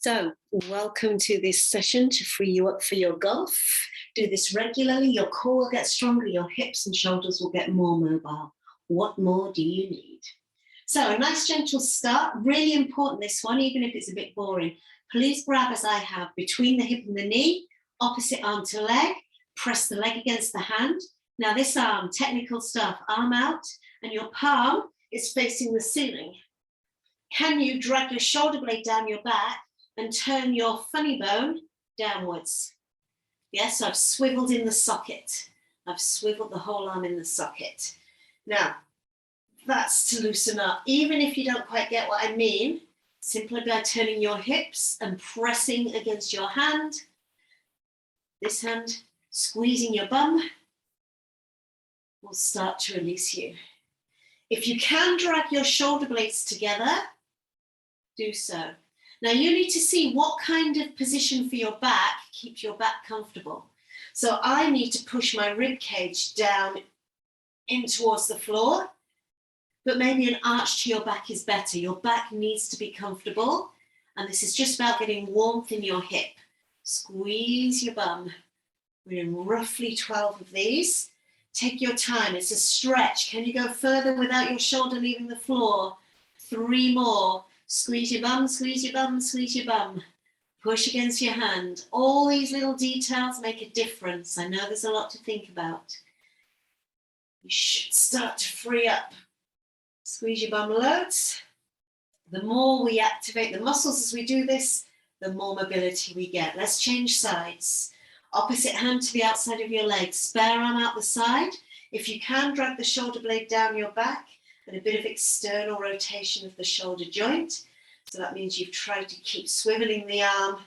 So, welcome to this session to free you up for your golf. Do this regularly, your core will get stronger, your hips and shoulders will get more mobile. What more do you need? So, a nice gentle start, really important this one, even if it's a bit boring. Please grab, as I have, between the hip and the knee, opposite arm to leg, press the leg against the hand. Now this arm, technical stuff, arm out, and your palm is facing the ceiling. Can you drag your shoulder blade down your back and turn your funny bone downwards? Yes, I've swiveled in the socket. I've swiveled the whole arm in the socket. Now, that's to loosen up. Even if you don't quite get what I mean, simply by turning your hips and pressing against your hand, this hand, squeezing your bum, will start to release you. If you can drag your shoulder blades together, do so. Now you need to see what kind of position for your back keeps your back comfortable. So I need to push my rib cage down in towards the floor, but maybe an arch to your back is better. Your back needs to be comfortable, and this is just about getting warmth in your hip. Squeeze your bum. We're in roughly 12 of these. Take your time, it's a stretch. Can you go further without your shoulder leaving the floor? 3 more. Squeeze your bum, squeeze your bum, squeeze your bum. Push against your hand. All these little details make a difference. I know there's a lot to think about. You should start to free up. Squeeze your bum loads. The more we activate the muscles as we do this, the more mobility we get. Let's change sides. Opposite hand to the outside of your leg. Spare arm out the side. If you can, drag the shoulder blade down your back and a bit of external rotation of the shoulder joint. So that means you've tried to keep swiveling the arm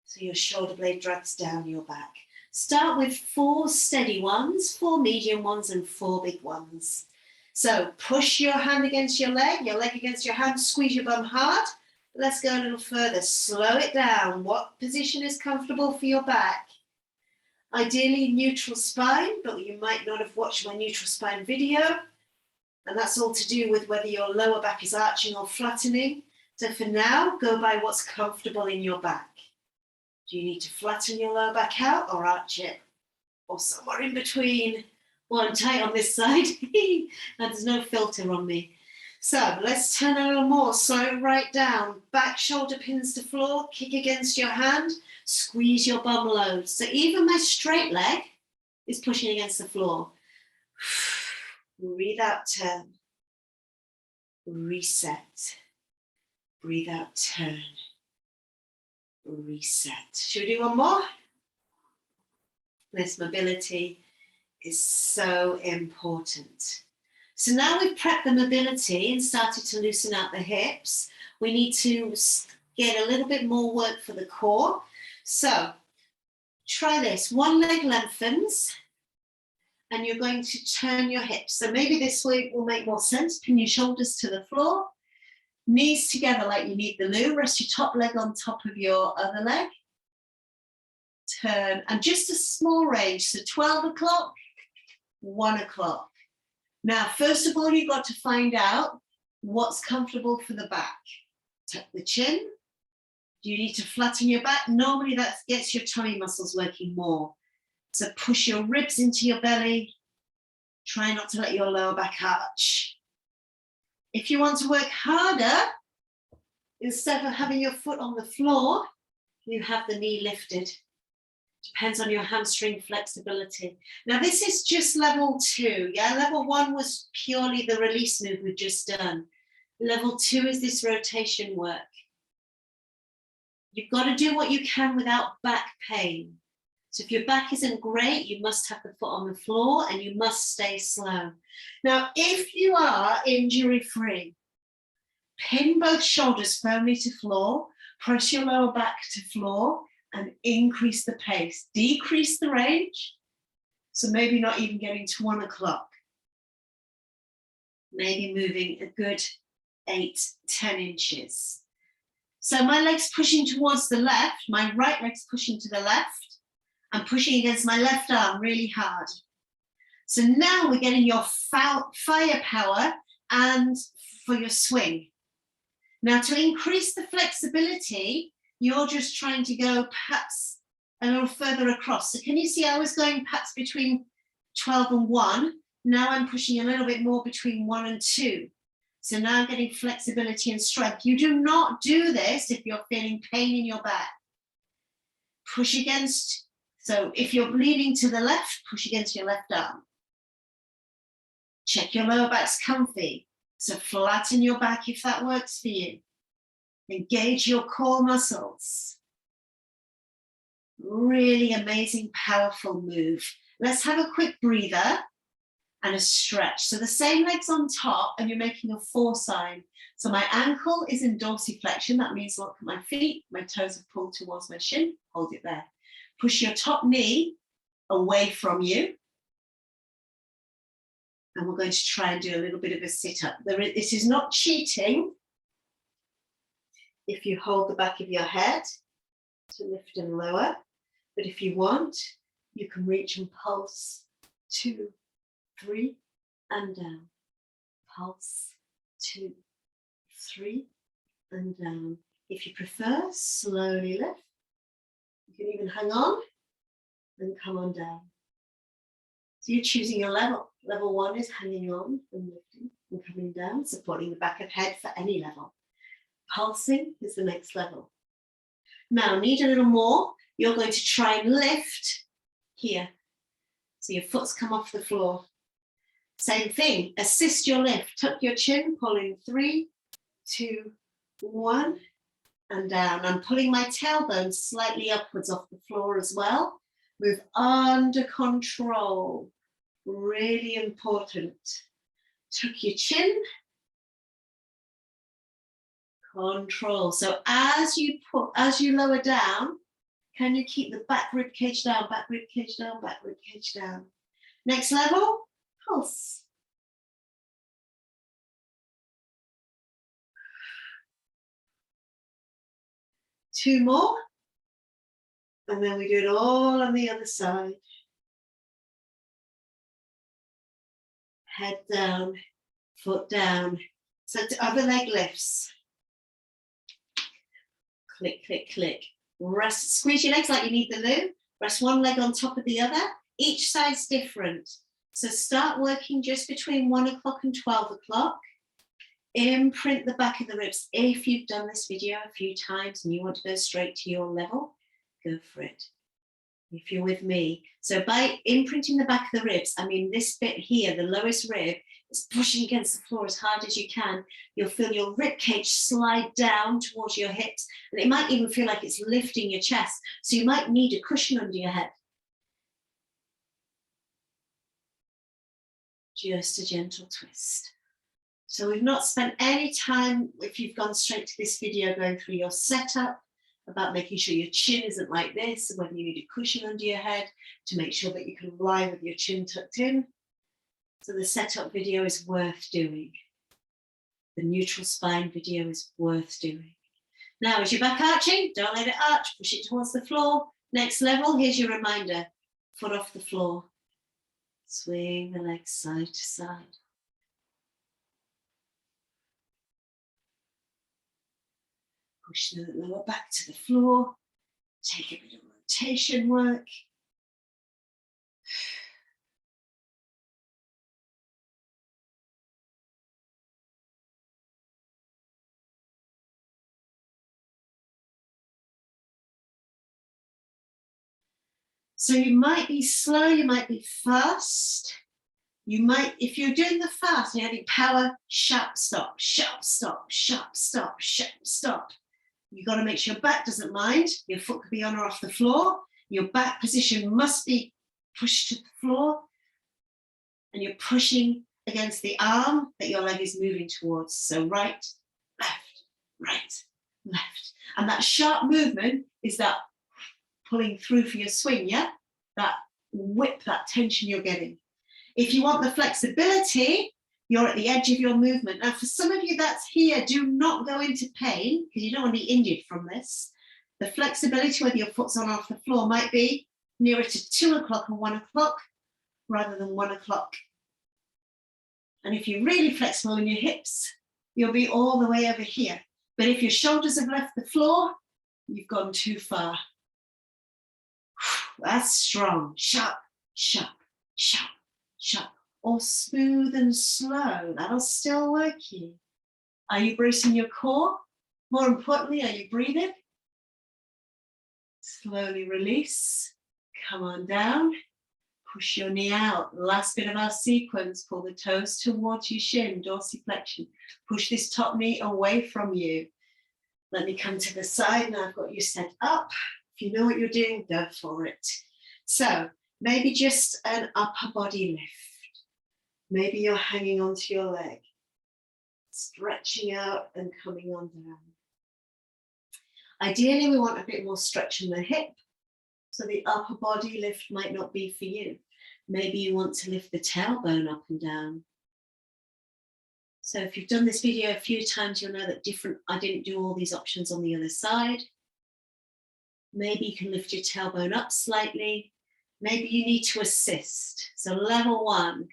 so your shoulder blade drags down your back. Start with 4 steady ones, 4 medium ones, and 4 big ones. So push your hand against your leg against your hand, squeeze your bum hard. Let's go a little further, slow it down. What position is comfortable for your back? Ideally neutral spine, but you might not have watched my neutral spine video. And that's all to do with whether your lower back is arching or flattening. So for now, go by what's comfortable in your back. Do you need to flatten your lower back out or arch it? Or somewhere in between? Well, I'm tight on this side. There's no filter on me. So let's turn a little more, slow it right down. Back shoulder pins to floor, kick against your hand, squeeze your bum low. So even my straight leg is pushing against the floor. Breathe out, turn. Reset. Breathe out, turn. Reset. Should we do one more? This mobility is so important. So now we've prepped the mobility and started to loosen out the hips. We need to get a little bit more work for the core. So try this. One leg lengthens and you're going to turn your hips. So maybe this way will make more sense. Pin your shoulders to the floor. Knees together like you need the loo. Rest your top leg on top of your other leg. Turn, and just a small range. So 12 o'clock, 1 o'clock. Now, first of all, you've got to find out what's comfortable for the back. Tuck the chin. Do you need to flatten your back? Normally that gets your tummy muscles working more. So push your ribs into your belly. Try not to let your lower back arch. If you want to work harder, instead of having your foot on the floor, you have the knee lifted. Depends on your hamstring flexibility. Now this is just level 2, yeah? Level 1 was purely the release move we've just done. Level 2 is this rotation work. You've got to do what you can without back pain. So if your back isn't great, you must have the foot on the floor and you must stay slow. Now, if you are injury-free, pin both shoulders firmly to floor, press your lower back to floor, and increase the pace, decrease the range. So maybe not even getting to 1 o'clock. Maybe moving a good 8, 10 inches. So my leg's pushing towards the left, my right leg's pushing to the left. I'm pushing against my left arm really hard. So now we're getting your firepower and for your swing. Now, to increase the flexibility, you're just trying to go perhaps a little further across. So can you see I was going perhaps between 12 and 1. Now I'm pushing a little bit more between 1 and 2. So now I'm getting flexibility and strength. You do not do this if you're feeling pain in your back. Push against, so if you're leaning to the left, push against your left arm. Check your lower back's comfy. So flatten your back if that works for you. Engage your core muscles. Really amazing, powerful move. Let's have a quick breather and a stretch. So the same legs on top, and you're making a 4 sign. So my ankle is in dorsiflexion. That means look at my feet. My toes are pulled towards my shin. Hold it there. Push your top knee away from you. And we're going to try and do a little bit of a sit-up. This is not cheating. If you hold the back of your head to lift and lower. But if you want, you can reach and pulse 2, 3, and down. Pulse 2, 3, and down. If you prefer, slowly lift. You can even hang on and come on down. So you're choosing your level. Level 1 is hanging on and lifting and coming down, supporting the back of head for any level. Pulsing is the next level. Now, need a little more. You're going to try and lift here. So your foot's come off the floor. Same thing, assist your lift. Tuck your chin, pull in 3, 2, 1, and down. I'm pulling my tailbone slightly upwards off the floor as well. Move under control. Really important. Tuck your chin. Control. So as you lower down, can you keep the back rib cage down, back rib cage down, back rib cage down? Next level, pulse. Two more. And then we do it all on the other side. Head down, foot down. So the other leg lifts. Click, click, click. Rest, squeeze your legs like you need the loo. Rest one leg on top of the other. Each side's different. So start working just between 1 o'clock and 12 o'clock. Imprint the back of the ribs. If you've done this video a few times and you want to go straight to your level, go for it. If you're with me. So by imprinting the back of the ribs, I mean this bit here, the lowest rib, is pushing against the floor as hard as you can. You'll feel your rib cage slide down towards your hips, and it might even feel like it's lifting your chest. So you might need a cushion under your head. Just a gentle twist. So we've not spent any time, if you've gone straight to this video, going through your setup, about making sure your chin isn't like this, and whether you need a cushion under your head to make sure that you can lie with your chin tucked in. So the setup video is worth doing. The neutral spine video is worth doing. Now, is your back arching? Don't let it arch, push it towards the floor. Next level, here's your reminder. Foot off the floor. Swing the legs side to side. Push the lower back to the floor. Take a bit of rotation work. So you might be slow, you might be fast. You might, if you're doing the fast, you're adding power, sharp stop, sharp stop, sharp stop, sharp stop. You've got to make sure your back doesn't mind. Your foot could be on or off the floor. Your back position must be pushed to the floor. And you're pushing against the arm that your leg is moving towards. So right, left, left. And that sharp movement is that pulling through for your swing, yeah? That whip, that tension you're getting. If you want the flexibility, you're at the edge of your movement. Now, for some of you that's here, do not go into pain because you don't want to be injured from this. The flexibility, whether your foot's on or off the floor, might be nearer to 2 o'clock and 1 o'clock rather than 1 o'clock. And if you're really flexible in your hips, you'll be all the way over here. But if your shoulders have left the floor, you've gone too far. That's strong. Sharp, sharp, sharp, sharp. Or smooth and slow. That'll still work you. Are you bracing your core? More importantly, are you breathing? Slowly release. Come on down. Push your knee out. Last bit of our sequence. Pull the toes towards your shin, dorsiflexion. Push this top knee away from you. Let me come to the side. Now I've got you set up. If you know what you're doing, go for it. So maybe just an upper body lift. Maybe you're hanging onto your leg, stretching out and coming on down. Ideally, we want a bit more stretch in the hip, so the upper body lift might not be for you. Maybe you want to lift the tailbone up and down. So if you've done this video a few times, you'll know that I didn't do all these options on the other side. Maybe you can lift your tailbone up slightly. Maybe you need to assist. So level 1,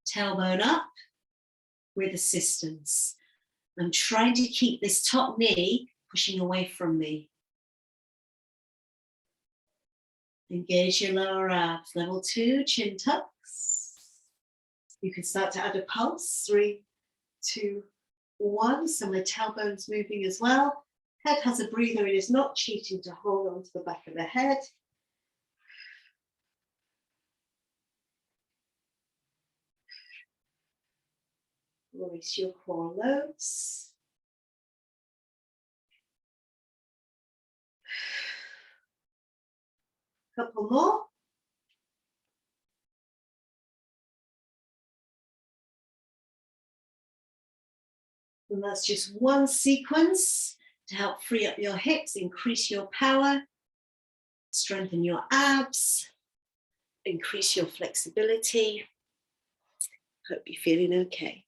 tailbone up with assistance. I'm trying to keep this top knee pushing away from me. Engage your lower abs. Level 2, chin tucks. You can start to add a pulse. 3, 2, 1. So my tailbone's moving as well. Head has a breather. It is not cheating to hold on to the back of the head. Release your core lobes. Couple more. And that's just one sequence to help free up your hips, increase your power, strengthen your abs, increase your flexibility. Hope you're feeling okay.